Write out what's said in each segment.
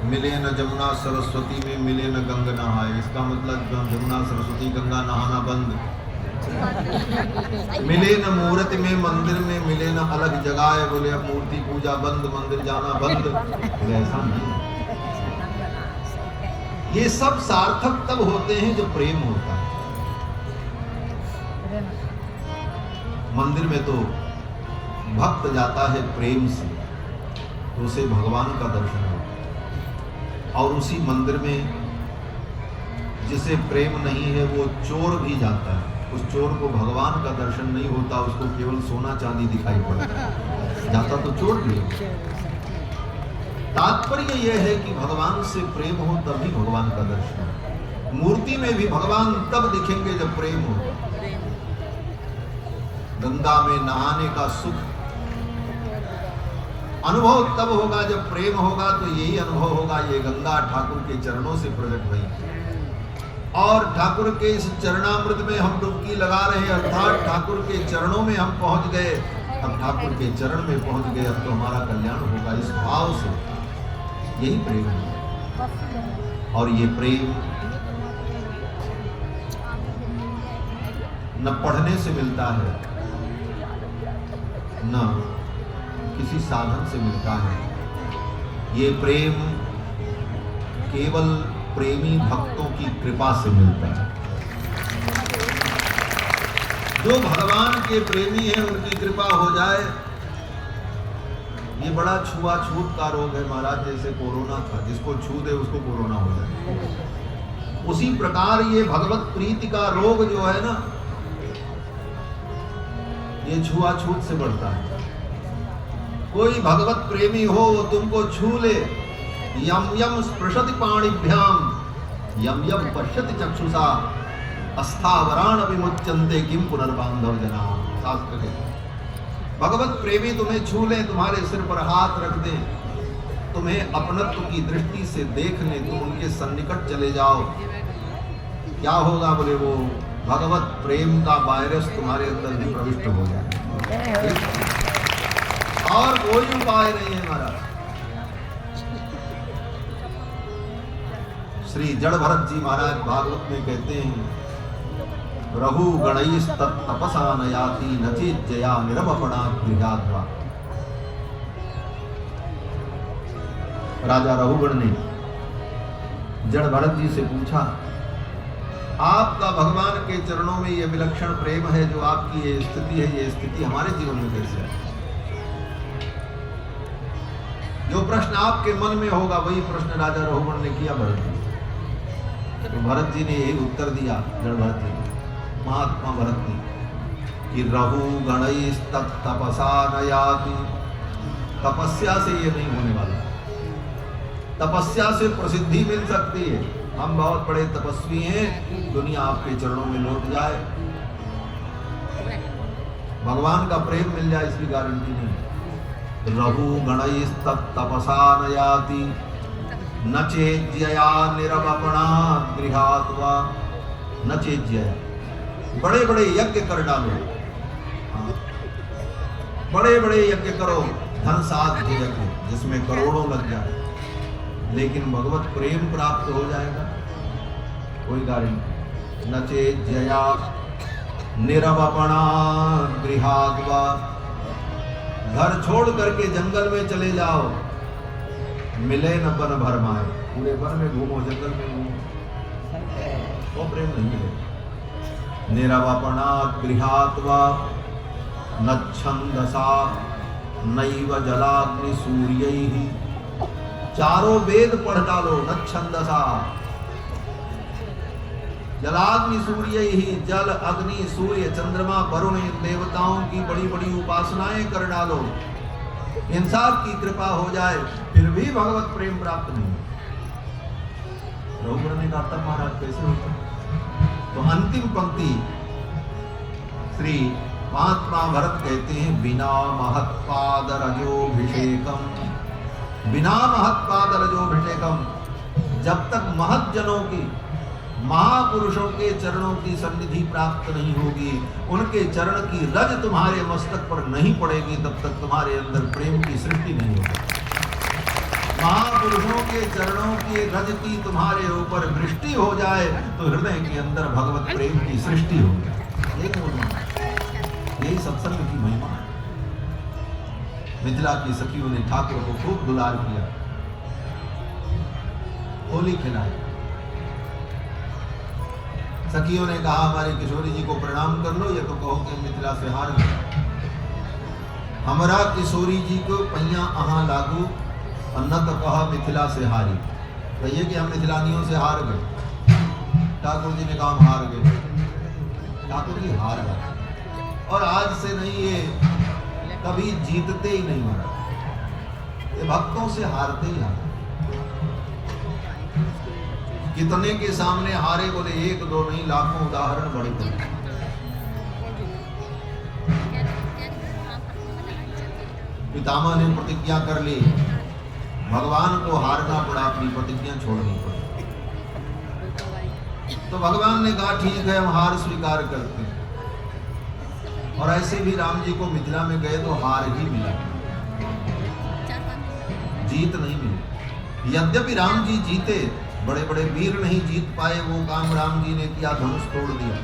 मिले न जमुना सरस्वती में मिले न गंगा नहाए। इसका मतलब जमुना सरस्वती गंगा नहाना बंद। मिले न मूर्ति में मंदिर में मिले न अलग जगाए। बोले अब मूर्ति पूजा बंद, मंदिर जाना बंद। बोले ऐसा नहीं। ये सब सार्थक तब होते हैं जब प्रेम होता है। मंदिर में तो भक्त जाता है प्रेम से, तो उसे भगवान का दर्शन होता है। और उसी मंदिर में जिसे प्रेम नहीं है वो चोर भी जाता है, उस चोर को भगवान का दर्शन नहीं होता, उसको केवल सोना चांदी दिखाई पड़ता है। जाता तो चोर भी। तात्पर्य यह है कि भगवान से प्रेम हो तभी भगवान का दर्शन हो। मूर्ति में भी भगवान तब दिखेंगे जब प्रेम हो। गंगा में नहाने का सुख अनुभव तब होगा जब प्रेम होगा। तो यही अनुभव होगा, ये गंगा ठाकुर के चरणों से प्रकट हुई और ठाकुर के इस चरणामृत में हम डुबकी लगा रहे हैं, अर्थात ठाकुर के चरणों में हम पहुंच गए। अब ठाकुर के चरण में पहुंच गए, अब तो हमारा कल्याण होगा। इस भाव से यही प्रेम है। और ये प्रेम न पढ़ने से मिलता है, न किसी साधन से मिलता है। ये प्रेम केवल प्रेमी भक्तों की कृपा से मिलता है। जो भगवान के प्रेमी हैं उनकी कृपा हो जाए। ये बड़ा छुआछूत का रोग है महाराज। जैसे कोरोना था, जिसको छू दे उसको कोरोना हो जाए, उसी प्रकार ये भगवत प्रीति का रोग जो है ना, ये छुआछूत से बढ़ता है। कोई भगवत प्रेमी हो वो तुमको छू ले, यम यम स्पृशति पाणिभ्याम यम यम पश्यति चक्षुषा अस्थावराण विमुच्यन्ते किम पुनर्बांधव जना। शास्त्र के भगवत प्रेमी तुम्हें छू ले, तुम्हारे सिर पर हाथ रख दे, तुम्हें अपनत्व की दृष्टि से देख ले, तुम उनके सन्निकट चले जाओ, क्या होगा? बोले वो भगवत प्रेम का वायरस तुम्हारे अंदर भी प्रविष्ट हो जाए। और कोई उपाय नहीं है महाराज। श्री जड़ भरत जी महाराज भागवत में कहते हैं, रघु गणैस तपसा न याति नचित जया निरवपणा गृहाद्वा। राजा रघुगण ने जड़ भरत जी से पूछा, आपका भगवान के चरणों में ये विलक्षण प्रेम है, जो आपकी ये स्थिति है, ये स्थिति हमारे जीवन में कैसे है? जो प्रश्न आपके मन में होगा वही प्रश्न राजा रघुगण ने किया भरत जी। तो भरत जी ने यही उत्तर दिया, जड़ भरत जी, महात्मा भरत जी, कि रघु गणैस तपसा न याति। तपस्या से ये नहीं होने वाला। तपस्या से प्रसिद्धि मिल सकती है, हम बहुत बड़े तपस्वी हैं, दुनिया आपके चरणों में लौट जाए, भगवान का प्रेम मिल जाए, इसकी गारंटी नहीं। रघु गणैस तपसा न याति न चेज्यया निरवपणा गृहाद्वा। न चेज्यया, बड़े बड़े यज्ञ कर डालो, बड़े बड़े यज्ञ करो, धन साध्य यज्ञ जिसमें करोड़ों लग जाए, लेकिन भगवत प्रेम प्राप्त हो जाएगा, कोई गारंटी। न चेज्यया निरवपणा गृहाद्वा। घर छोड़ करके जंगल में चले जाओ, मिले न वन भरमाए। पूरे वन में घूमो, जंगल में घूमो, वो प्रेम नहीं है। निरवपणा गृहात्वा न छंदसा नैव जलाग्नि सूर्यैः। चारों वेद पढ़ डालो, न छंदसा, जलाग्नि सूर्य ही, जल अग्नि सूर्य चंद्रमा वरुण इन देवताओं की बड़ी बड़ी उपासनाएं कर डालो, इन सब की कृपा हो जाए, फिर भी भगवत प्रेम प्राप्त नहीं। रघुगण ने कहा तब महाराज कैसे होता? तो अंतिम पंक्ति श्री महात्मा भरत कहते हैं, बिना महत्पाद रजोभिषेकम, बिना महत्पाद रजोभिषेकम। जब तक महत जनों की, महापुरुषों के चरणों की सन्निधि प्राप्त नहीं होगी, उनके चरण की रज तुम्हारे मस्तक पर नहीं पड़ेगी, तब तक तुम्हारे अंदर प्रेम की सृष्टि नहीं होगी। पुरुषों के चरणों के रज की तुम्हारे ऊपर वृष्टि हो जाए तो हृदय के अंदर भगवत प्रेम की सृष्टि हो जाए। यही सत्संग की महिमा है। मिथिला की सखियों ने ठाकुर को खूब दुलार किया, होली खिलाई। सखियों ने कहा हमारे किशोरी जी को प्रणाम कर लो, ये तो कहो कि मिथिला से हार गए। हमारा किशोरी जी को पैया अहा लागू अन्नत कहा मिथिला से हारी। कहिए कि हम मिथिलानियों से हार गए। ठाकुर जी ने कहा हम हार गए। ठाकुर जी हार गए और आज से नहीं, ये कभी जीतते ही नहीं मरा, ये भक्तों से हारते ही हारते। कितने के सामने हारे, बोले एक दो नहीं लाखों उदाहरण बड़े बड़े। पितामह ने प्रतिज्ञा कर ली, भगवान को हारना पड़ा, अपनी प्रतिज्ञा छोड़नी पड़ी। तो भगवान ने कहा ठीक है हम हार स्वीकार करते हैं। और ऐसे भी राम जी को मिथिला में गए तो हार ही मिला, जीत नहीं मिली। यद्यपि राम जी जीते, बड़े बड़े वीर नहीं जीत पाए, वो काम राम जी ने किया, धनुष तोड़ दिया।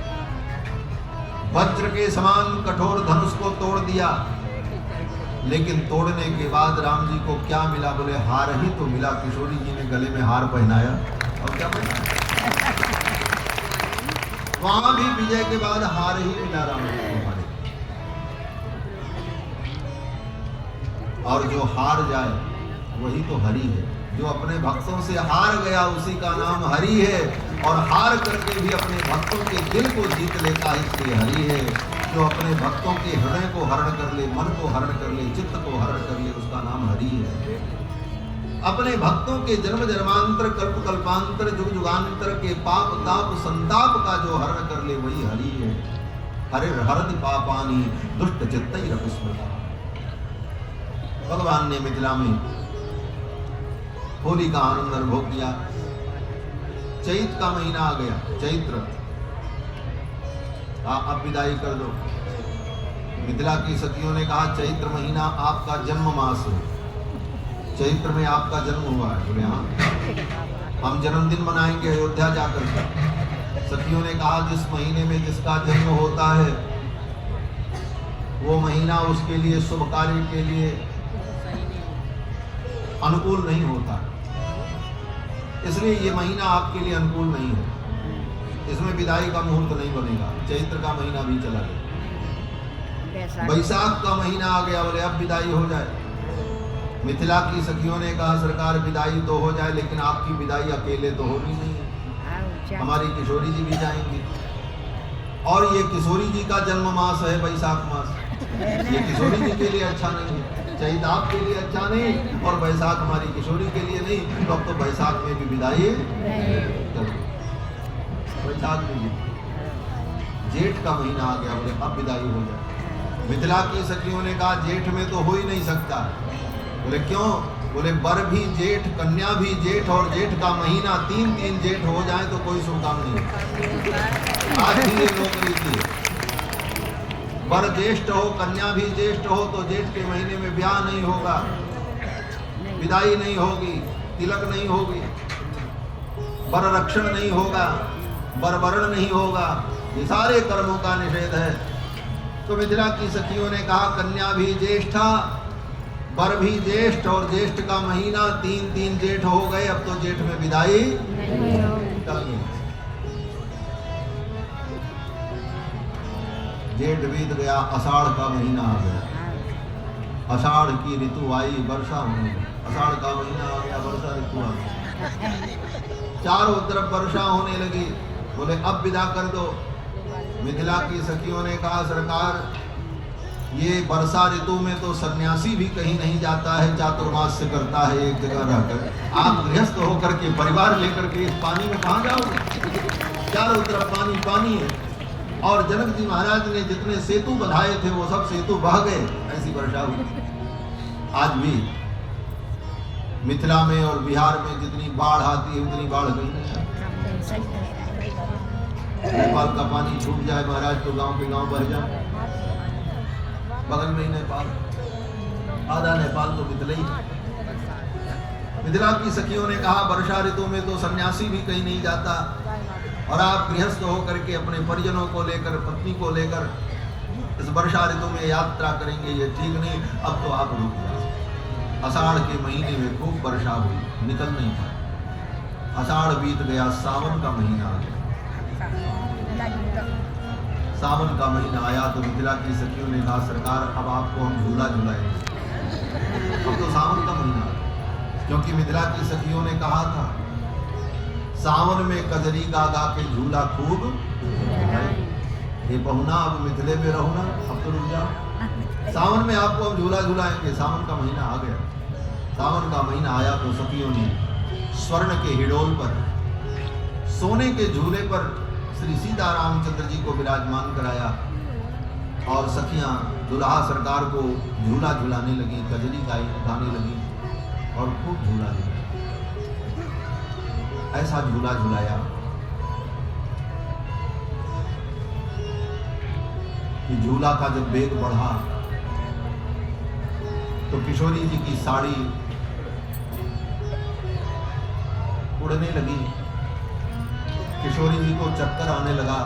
वज्र के समान कठोर धनुष को तोड़ दिया। लेकिन तोड़ने के बाद राम जी को क्या मिला, बोले हार ही तो मिला। किशोरी जी ने गले में हार पहनाया और क्या पहनाया, वहां भी विजय के बाद हार ही मिला राम जी को। और जो हार जाए वही तो हरि है। जो अपने भक्तों से हार गया उसी का नाम हरि है। और हार करके भी अपने भक्तों के दिल को जीत लेता है, इसलिए हरि है। जो अपने भक्तों के हृदय को हरण कर ले, मन को हरण कर ले, चित्त को हरण कर ले, उसका नाम हरि है। अपने भक्तों के जन्म जन्मांतर कल्प कल्पांतर जुग जुगांतर के पाप ताप संताप का जो हरण कर ले वही हरि है। हरे हरति पापानि दुष्ट चित्तैरपस्मृता। भगवान ने मिथिला में होली का आनंद अनुभव किया। चैत्र का महीना आ गया, चैत्र, अब विदाई कर दो। मिथिला की सखियों ने कहा चैत्र महीना आपका जन्म मास है, चैत्र में आपका जन्म हुआ है। बोले हाँ, हम जन्मदिन मनाएंगे अयोध्या जाकर। सखियों ने कहा जिस महीने में जिसका जन्म होता है वो महीना उसके लिए शुभ कार्य के लिए अनुकूल नहीं होता, इसलिए ये महीना आपके लिए अनुकूल नहीं है। इसमें विदाई का मुहूर्त नहीं बनेगा। चैत्र का महीना भी चला गया, बैसाख का महीना आ गया, बोले अब विदाई हो जाए। मिथिला की सखियों ने कहा सरकार विदाई तो हो जाए, लेकिन आपकी विदाई अकेले तो होनी नहीं है, हमारी किशोरी जी भी जाएंगी। और ये किशोरी जी का जन्म मास है बैसाख मास, ये किशोरी जी के लिए अच्छा नहीं है, चैत्र आपके लिए अच्छा नहीं और बैसाख हमारी किशोरी के लिए नहीं। तो अब तो बैसाख में भी विदाई, बैसाख में भी जेठ का महीना आ गया, बोले अब विदाई हो जाए। मिथिला की सखियों ने कहा जेठ में तो हो ही नहीं सकता। बोले क्यों? बोले बर भी जेठ, कन्या भी जेठ और जेठ का महीना 3 जेठ हो जाए तो कोई शुभ काम नहीं। आज भी ये लोग रीति, बर ज्येष्ठ हो कन्या भी ज्येष्ठ हो तो जेठ के महीने में ब्याह नहीं होगा, विदाई नहीं होगी, तिलक नहीं होगी, बर रक्षण नहीं होगा, बर वरण नहीं होगा, ये सारे कर्मों का निषेध है। तो मिथिला की सखियों ने कहा कन्या भी ज्येष्ठा, बर भी ज्येष्ठ और ज्येष्ठ का महीना 3 जेठ हो गए, अब तो जेठ में विदाई चल गई। जेठ बीत गया, आषाढ़ का महीना आ गया, आषाढ़ की ऋतु आई, वर्षा होने लगी। आषाढ़ का महीना आ गया, वर्षा ऋतु आ गई, चारों तरफ वर्षा होने लगी। बोले अब विदा कर दो। मिथिला की सखियों ने कहा सरकार ये वर्षा ऋतु में तो सन्यासी भी कहीं नहीं जाता है, चातुर्मास से करता है एक जगह रहकर। आप गृहस्थ होकर के परिवार लेकर के इस पानी में कहाँ जाओगे? चारों तरफ पानी पानी है। और जनक जी महाराज ने जितने सेतु बंधाए थे वो सब सेतु बह गए, ऐसी वर्षा हुई। आज भी मिथिला में और बिहार में जितनी बाढ़ आती है उतनी बाढ़ गई नहीं। नेपाल का पानी छूट जाए महाराज तो गांव के गांव बह जाए, बगल में ही नेपाल, आधा नेपाल तो मिथिला ही। मिथिला की सखियों ने कहा वर्षा ऋतु में तो सन्यासी भी कहीं नहीं जाता और आप गृहस्थ होकर के अपने परिजनों को लेकर, पत्नी को लेकर इस वर्षा ऋतु में यात्रा करेंगे, ये ठीक नहीं, अब तो आप रुक जाओ। आषाढ़ के महीने में खूब वर्षा हुई, निकल नहीं पाए। आषाढ़ बीत गया, सावन का महीना आ गया। सावन का महीना आया तो मिथिला की सखियों ने कहा सरकार अब आपको हम झूला झुलाएंगे। अब तो सावन का महीना आ गया, क्योंकि मिथिला की सखियों ने कहा था सावन में कजरी गा गा के झूला खूब ये पहुना, अब मिथिले में रहो ना, अब तो रुक जाओ, सावन में आपको हम झूला झुलाएंगे। सावन का महीना आ गया। सावन का महीना आया तो सखियों ने स्वर्ण के हिडोल पर, सोने के झूले पर श्री सीता रामचंद्र जी को विराजमान कराया और सखियां दुल्हा सरकार को झूला झुलाने लगी, कजरी गाने लगी और खूब झूला झुलाया। ऐसा झूला झुलाया कि झूला का जब वेग बढ़ा तो किशोरी जी की साड़ी उड़ने लगी, किशोरी जी को चक्कर आने लगा,